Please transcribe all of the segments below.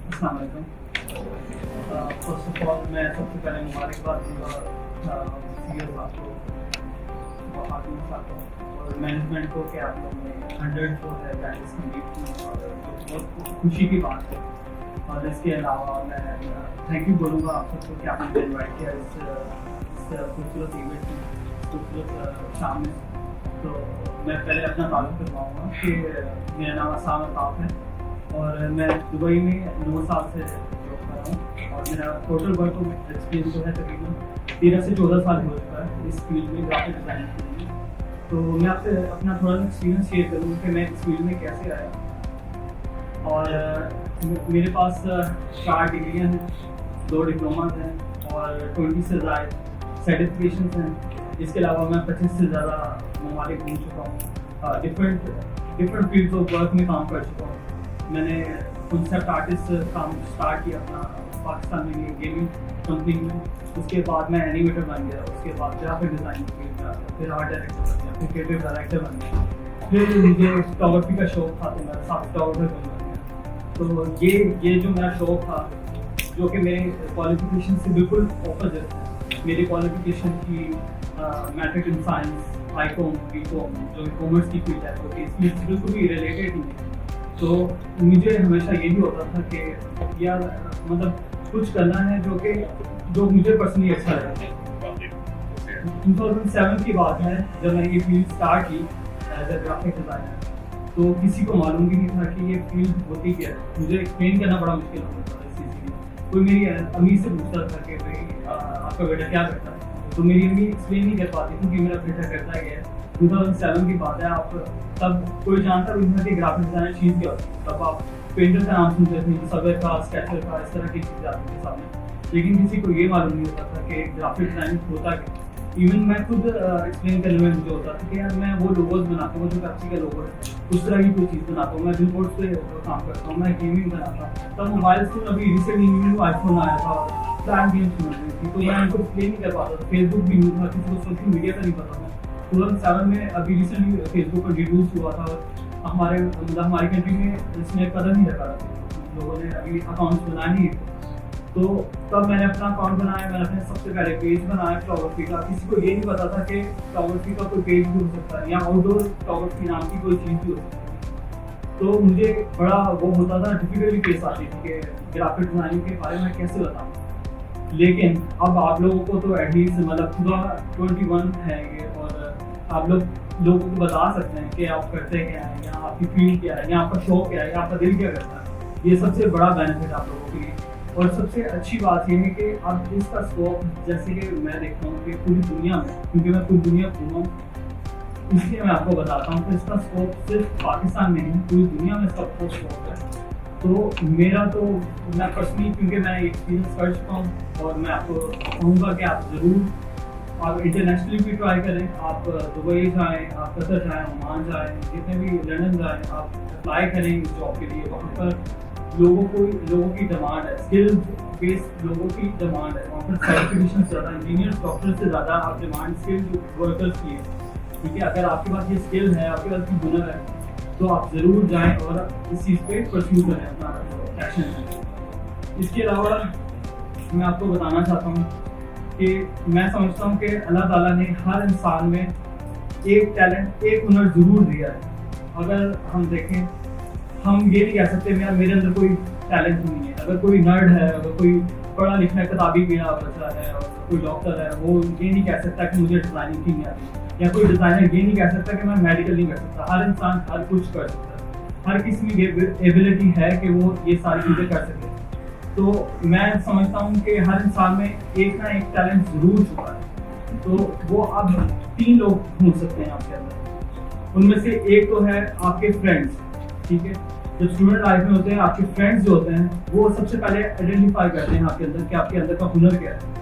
السلام علیکم. First of all میں سب سے پہلے مبارکباد دوں گا سی ایس صاحب کو, خاتون صاحب کو اور مینجمنٹ کو کہ آپ لوگوں نے 100 جو ہے پریکٹس کمپلیٹ کی اور جو بہت خوشی کی بات ہے. اور اس کے علاوہ میں تھینک یو بولوں گا آپ سب کو کہ آپ نے انوائٹ کیا اس خوبصورت ایونٹ میں, خوبصورت شام میں. تو میں پہلے اپنا تعارف کرواؤں گا کہ میرا نام اسام الطاف ہے اور میں دبئی میں 9 سال سے جاب کر رہا ہوں اور میرا ٹوٹل ورک ایکسپیرینس جو ہے تقریباً 13 سے 14 سال ہو چکا ہے اس فیلڈ میں گرافک ڈیزائننگ کے لیے. تو میں آپ سے اپنا تھوڑا سا ایکسپیرینس شیئر کروں کہ میں اس فیلڈ میں کیسے آیا. اور میرے پاس 4 ڈگریاں ہیں, 2 ڈپلوماز ہیں اور 20 سے زائد سرٹیفکیشنس ہیں. اس کے علاوہ میں 25 سے زیادہ ممالک گھوم چکا ہوں, ڈفرینٹ فیلڈس آف ورک میں کام کر چکا ہوں. میں نے کنسیپٹ آرٹسٹ کام اسٹارٹ کیا اپنا پاکستان میں گیمنگ کمپنی میں. اس کے بعد میں اینیمیٹر بن گیا, اس کے بعد گرافک ڈیزائننگ فیلڈ میں, پھر آرٹ ڈائریکٹر بن گیا, پھر کریٹو ڈائریکٹر بن گیا. پھر مجھے فوٹوگرافی کا شوق تھا تو میں ساتھ فوٹوگرافر بن گیا. تو یہ جو میرا شوق تھا جو کہ میرے کوالیفیکیشن سے بالکل اپوزٹ ہے. میری کوالیفیکیشن کی matric in science, I com, B com جو کامرس کی فیلڈ ہے, تو اس فیلڈ سے بالکل بھی ریلیٹڈ نہیں ہے. تو مجھے ہمیشہ یہی ہوتا تھا کہ یار مطلب کچھ کرنا ہے جو مجھے پرسنلی اچھا لگے. 2007 کی بات ہے جب میں یہ فیلڈ اسٹارٹ کی ایز اے گرافک ڈیزائنر. تو کسی کو معلوم بھی نہیں تھا کہ یہ فیلڈ ہوتی کیا ہے. مجھے ایکسپلین کرنا بڑا مشکل ہوتا تھا اس چیز کے لیے. کوئی میری امی سے پوچھتا تھا کہ بھائی آپ کا بیٹا کیا کرتا ہے, تو میری امی ایکسپلین نہیں کر پاتی کیونکہ میرا بیٹا کرتا ہی ہے. 2007 کی بات ہے, آپ تب کوئی جانتا بھی نہیں تھا کہ گرافک ڈیزائنر چیز کیا ہوتی ہے. تب آپ پینٹر کا نام سنتے تھے, صبر کا, اسکیچر کا, اس طرح کی چیزیں آتی تھیں سامنے, لیکن کسی کو یہ معلوم نہیں ہوتا تھا کہ گرافک ڈیزائننگ ہوتا کیا. ایون میں خود ایکسپلین کرنے میں مجھے ہوتا تھا کہ یار میں وہ لوگوز بناتا ہوں جو پیپسی کا لوگو ہے, اس طرح کی کوئی چیز بناتا ہوں. میں بل بورڈ پہ کام کرتا ہوں, میں گیمنگ بناتا ہوں. تب موبائل فون ابھی ریسنٹلی نیو آئی فون آیا تھا, فلیش گیمس بن رہی تھی, تو میں ان کو ایکسپلین نہیں کر پاتا تھا. فیس بک بھی نہیں تھا, کسی کو سوشل میڈیا کا نہیں پتا تھا. 2007 میں ابھی ریسنٹلی فیس بک پر ڈیڈیوس ہوا تھا اور ہماری کنٹری میں اس نے قدم نہیں رکھا تھا, لوگوں نے ابھی اکاؤنٹس بنائے نہیں تھے. تو تب میں نے اپنا اکاؤنٹ بنایا, میں نے اپنے سب سے پہلے پیج بنایا فوٹوگرافی کا. کسی کو یہ نہیں پتا تھا کہ فوٹوگرافی کا کوئی پیج بھی ہو سکتا ہے یا آؤٹ ڈور فوٹوگرافی نام کی کوئی چیز بھی ہو سکتی ہے. تو مجھے بڑا وہ ہوتا تھا, ڈفیکلٹی پیش آتی تھی کہ گرافک ڈیزائننگ کے بارے میں کیسے بتاؤں. لیکن اب آپ لوگوں کو تو ایٹ لیسٹ مطلب پورا 21 ہے یہ, اور آپ لوگوں کو بتا سکتے ہیں کہ آپ کرتے کیا ہیں یا آپ کی فیلڈ کیا ہے یا آپ کا شوق کیا ہے یا آپ کا دل کیا کرتا ہے. یہ سب سے بڑا بینیفٹ آپ لوگوں کے لیے. اور سب سے اچھی بات یہ ہے کہ اب اس کا اسکوپ جیسے کہ میں دیکھتا ہوں کہ پوری دنیا میں, کیونکہ میں پوری دنیا گھوما ہوں, اس لیے میں آپ کو بتاتا ہوں کہ اس کا اسکوپ صرف پاکستان میں نہیں پوری دنیا میں اس کا بہت اسکوپ ہے. تو میرا تو میں پرسنلی کیونکہ میں ایکسپیرینس کر چکا ہوں اور میں آپ کو کہوں گا کہ آپ ضرور آپ انٹرنیشنلی بھی ٹرائی کریں. آپ دبئی جائیں, آپ قطر جائیں, عمان جائیں, جتنے بھی لنڈن جائیں, آپ اپلائی کریں اس جاب کے لیے. وہاں پر لوگوں کی ڈیمانڈ ہے, اسکل بیسڈ لوگوں کی ڈیمانڈ ہے. وہاں پر سرٹیفکیشن سے زیادہ, انجینئر ڈاکٹر سے زیادہ آپ ڈیمانڈ اسکل ورکرس کی ہے. ٹھیک ہے, اگر آپ کے پاس یہ اسکل ہے, آپ کے پاس یہ ہنر ہے, تو آپ ضرور جائیں اور اس چیز پہ پرسیو کریں اپنا ایکشن ہے. اس کے علاوہ میں آپ کو بتانا چاہتا ہوں کہ میں سمجھتا ہوں کہ اللہ تعالیٰ نے ہر انسان میں ایک ٹیلنٹ, ایک ہنر ضرور دیا ہے. اگر ہم دیکھیں, ہم یہ نہیں کہہ سکتے میرے اندر کوئی ٹیلنٹ نہیں ہے. اگر کوئی نرڈ ہے, اگر کوئی پڑھا لکھا کتابی گیا بچہ ہے اور کوئی ڈاکٹر ہے, وہ یہ نہیں کہہ سکتا کہ مجھے ڈیزائننگ کی نہیں آتی. یا کوئی ڈیزائنر یہ نہیں کہہ سکتا کہ میں میڈیکل نہیں کر سکتا. ہر انسان ہر کچھ کر سکتا ہے. ہر کسی میں یہ ایبلٹی ہے کہ وہ یہ ساری چیزیں کر سکے. تو میں سمجھتا ہوں کہ ہر انسان میں ایک نہ ایک ٹیلنٹ ضرور چھپا ہے. تو وہ اب 3 لوگ ڈھونڈ سکتے ہیں آپ کے اندر. ان میں سے ایک تو ہے آپ کے فرینڈس. ٹھیک ہے, جب اسٹوڈنٹ لائف میں ہوتے ہیں آپ کے فرینڈس جو ہوتے ہیں وہ سب سے پہلے آئیڈینٹیفائی کرتے ہیں آپ کے اندر کہ آپ کے اندر کا ہنر کیا ہے.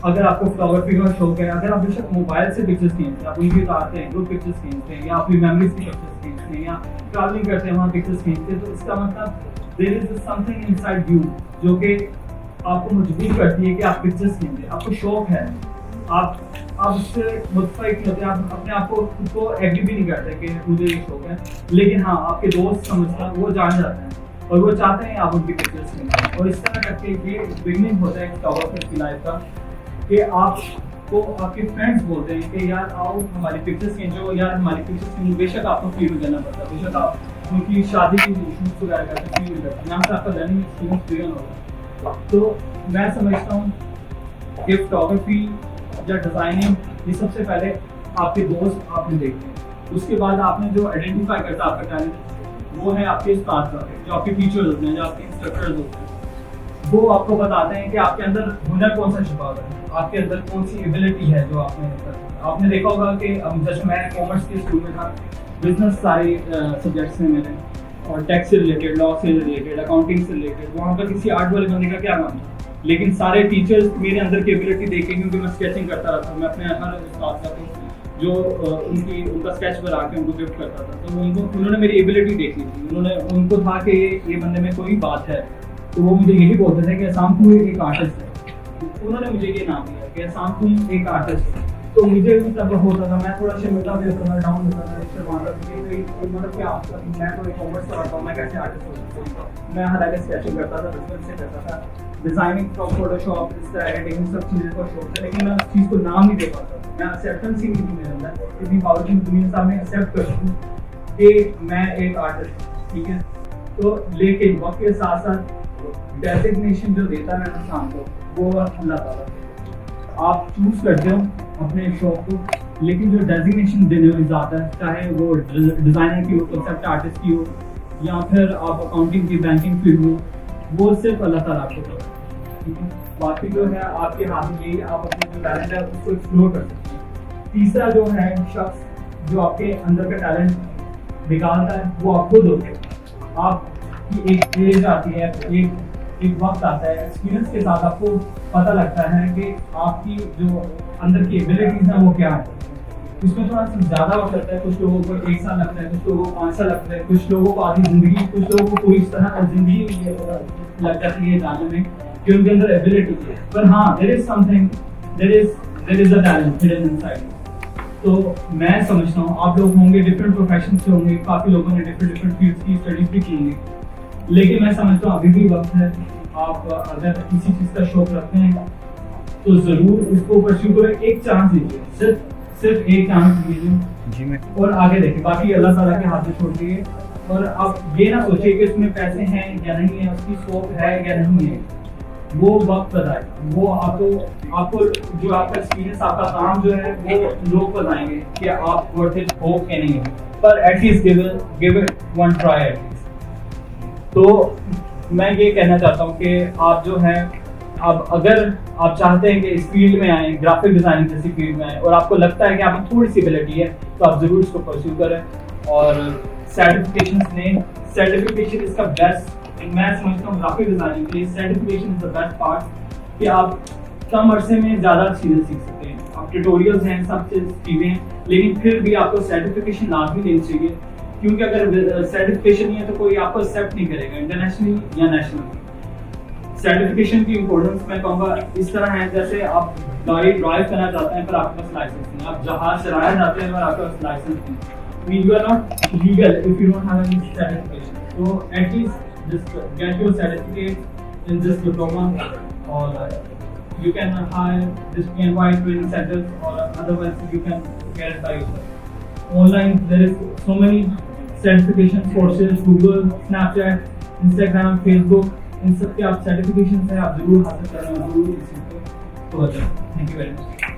اگر آپ کو فوٹوگرافی کا شوق ہے, اگر آپ بے شک موبائل سے پکچرس کھینچتے ہیں, آپ ان کی اتارتے ہیں, گروپ پکچرس کھینچتے ہیں, یا اپنی میموریز کی پکچرس کھینچتے ہیں, یا ٹریولنگ کرتے ہیں وہاں پکچرس کھینچتے ہیں, تو اس کا مطلب there is something inside you جو کہ آپ کو مجبور کرتی ہے کہ آپ پکچرس کھینچیں. آپ کو شوق ہے, آپ اس سے متفق نہیں ہوتے, آپ اپنے آپ کو خود کو ایگری بھی نہیں کرتے کہ مجھے یہ شوق ہے. لیکن ہاں آپ کے دوست سمجھتا, وہ جان جاتے ہیں اور وہ چاہتے ہیں آپ ان کی پکچرس لیں. اور اس طرح کر کے یہ بگننگ ہوتا ہے فوٹوگرافر کی لائف کا کہ آپ کو آپ کے فرینڈس بولتے ہیں کہ یار آؤ ہماری پکچرس کھینچو, یار ہماری پکچرس کھینچو. بے شک آپ کو فری میں کرنا پڑتا ہے, بے شک آپ ان کی شادی کی شوٹس وغیرہ کرتے ہیں فری میں کرتے ہیں, یہاں سے آپ کا لرننگ ایکسپیرینس فری ہوگا. تو میں سمجھتا ہوں کہ فوٹوگرافی یا ڈیزائننگ یہ سب سے پہلے آپ کے دوست آپ نے دیکھتے ہیں, اس کے بعد آپ نے جو آئیڈینٹیفائی کرتا ہے آپ کا ٹیلنٹ وہ ہے آپ کے استاد ہوتے ہیں, جو آپ کے ٹیچرز ہوتے ہیں, جو آپ کے انسٹرکٹرز ہوتے ہیں. وہ آپ کو بتاتے ہیں کہ آپ کے اندر ہنر کون سا چھپا ہوا ہے, آپ کے اندر کون سی ایبلٹی ہے جو آپ نے دیکھا ہوگا کہ جیسے میں کامرس کے اسکول میں تھا, بزنس سارے سبجیکٹس ہیں میرے, اور ٹیکس سے ریلیٹڈ, لا سے ریلیٹڈ, اکاؤنٹنگ سے ریلیٹڈ. وہاں پر کسی آرٹ والے بندے کا کیا کام تھا, لیکن سارے ٹیچرز میرے اندر کی ایبلٹی دیکھیں کیونکہ میں اسکیچنگ کرتا رہتا ہوں. میں اپنے ہر استاد کا جو ان کا اسکیچ بنا کے ان کو گفٹ کرتا تھا, تو انہوں نے میری ایبلٹی دیکھی تھی. ان کو تھا کہ یہ بندے میں کوئی بات ہے, تو وہ مجھے یہی بولتے تھے کہ اسام تم ایک آرٹسٹ ہے. انہوں نے مجھے یہ نام دیا کہ اسام تم ایک آرٹسٹ ہے. تو مجھے بھی تب ہوتا تھا, میں تھوڑا شرمندہ بھی ہوتا تھا, ڈاؤن ہوتا تھا, اس سے مانتا تھا کہ مطلب کیا میں تو کامرس پڑھتا ہوں, میں کیسے آرٹسٹ ہو سکتا ہوں. میں حالانکہ اسکیچنگ کرتا تھا, بچپن سے کرتا تھا, ڈیزائننگ کا فوٹو شاپ, اس طرح ایڈیٹنگ سب چیزیں کا شوق تھا, لیکن میں اس چیز کو نام نہیں دے پاتا. میں ایکسیپٹنس ہی نہیں تھی میرے اندر, اتنی باوجود دنیا صاحب نے ایکسیپٹ کر دوں کہ میں ایک آرٹسٹ ہوں, ٹھیک ہے. تو لیکن وقت کے ساتھ ساتھ ڈیزگنیشن جو دیتا ہے انسان کو وہ اللہ تعالیٰ. آپ چوز کرتے ہو اپنے شوق کو, لیکن جو ڈیزگنیشن دینے والی ذات ہے, چاہے وہ ڈیزائنر کی ہو, کنسیپٹ آرٹسٹ کی ہو, یا پھر آپ اکاؤنٹنگ کی, بینکنگ فیلڈ ہو, وہ صرف اللہ تعالیٰ آپ کو کرتا ہے, ٹھیک ہے. باقی جو ہے آپ کے ہاتھ میں یہی, آپ اپنے جو ٹیلنٹ ہے اس کو ایکسپلور کر سکتے ہیں. تیسرا جو ہے شخص جو آپ کے اندر کا ٹیلنٹ نکالتا ہے وہ آپ خود ہوتے ہیں. آپ کی ایک ایج آتی ہے, ایک وقت آتا ہے, ایکسپیرینس کے ساتھ آپ کو پتہ لگتا ہے کہ آپ کی جو اندر کی ایبلٹیز ہیں وہ کیا ہے. اس میں تھوڑا سا زیادہ وقت لگتا ہے, کچھ لوگوں کو 1 سال لگتا ہے, کچھ لوگوں کو 5 سال لگتا ہے, کچھ لوگوں کو آدھی زندگی, کچھ لوگوں کو کوئی اس طرح زندگی لگ جاتی ہے جاننے میں کہ ان کے اندر ایبلٹی ہے. پر ہاں there is something, there is a talent hidden inside. تو میں سمجھتا ہوں آپ لوگ ہوں گے ڈفرینٹ پروفیشن سے ہوں گے, کافی لوگوں نے ڈفرینٹ فیلڈس کی اسٹڈیز بھی کی ہوں گی, لیکن میں سمجھتا ہوں ابھی بھی وقت ہے. آپ اگر کسی چیز کا شوق رکھتے ہیں تو ضرور اس کو پرسیو کریں, ایک چانس دیجیے, صرف ایک چانس دیجیے اور آگے دیکھیں. باقی اللہ تعالیٰ کے ہاتھ میں چھوڑ دیے, اور آپ یہ نہ سوچیں کہ اس میں پیسے ہیں یا نہیں ہیں, اس کی اسکوپ ہے یا نہیں ہے, وہ وقت بتائے. وہ آپ کو جو آپ کا ایکسپیرینس, آپ کا کام جو ہے وہ لوگ بتائیں گے کہ آپ ورتھ اٹ ہو کہ نہیں ہو, پر at least give it one try at least. تو میں یہ کہنا چاہتا ہوں کہ آپ جو ہے, اب اگر آپ چاہتے ہیں کہ اس فیلڈ میں آئیں, گرافک ڈیزائننگ جیسی فیلڈ میں آئیں, اور آپ کو لگتا ہے کہ آپ میں تھوڑی سی ایبلٹی ہے, تو آپ ضرور اس کو پرسیو کریں اور سرٹیفکیشنس لیں. سرٹیفکیشن اس کا بیسٹ, میں سمجھتا ہوں گرافک ڈیزائننگ کے لیے certification is the best part, کہ آپ کم عرصے میں زیادہ چیزیں سیکھ سکتے ہیں. آپ ٹیوٹوریلز ہیں, سب چیزیں ہیں, لیکن پھر بھی آپ کو سرٹیفکیشن لازمی لینی چاہیے, کیونکہ اگر سرٹیفکیشن نہیں ہے تو کوئی آپ کو ایکسیپٹ نہیں کرے گا انٹرنیشنلی یا نیشنلی. سرٹیفکیشن کی امپورٹنس میں کہوں گا اس طرح ہے, جیسے آپ گاڑی ڈرائیو کرنا چاہتے ہیں پر آپ کے پاس لائسنس نہیں, آپ جہاز چلانا چاہتے ہیں پر آپ کے پاس لائسنس نہیں, you are not legal if you don't have any certification. So at least just get your certificate in this diploma, or you can hire this PNY training centers, or otherwise you can get it by yourself. Online there is so many certification courses, Google, Snapchat, Instagram, Facebook, ان سب کے آپ certification سے آپ ضرور حاصل کریں, ضرور اسی کو. Thank you very much.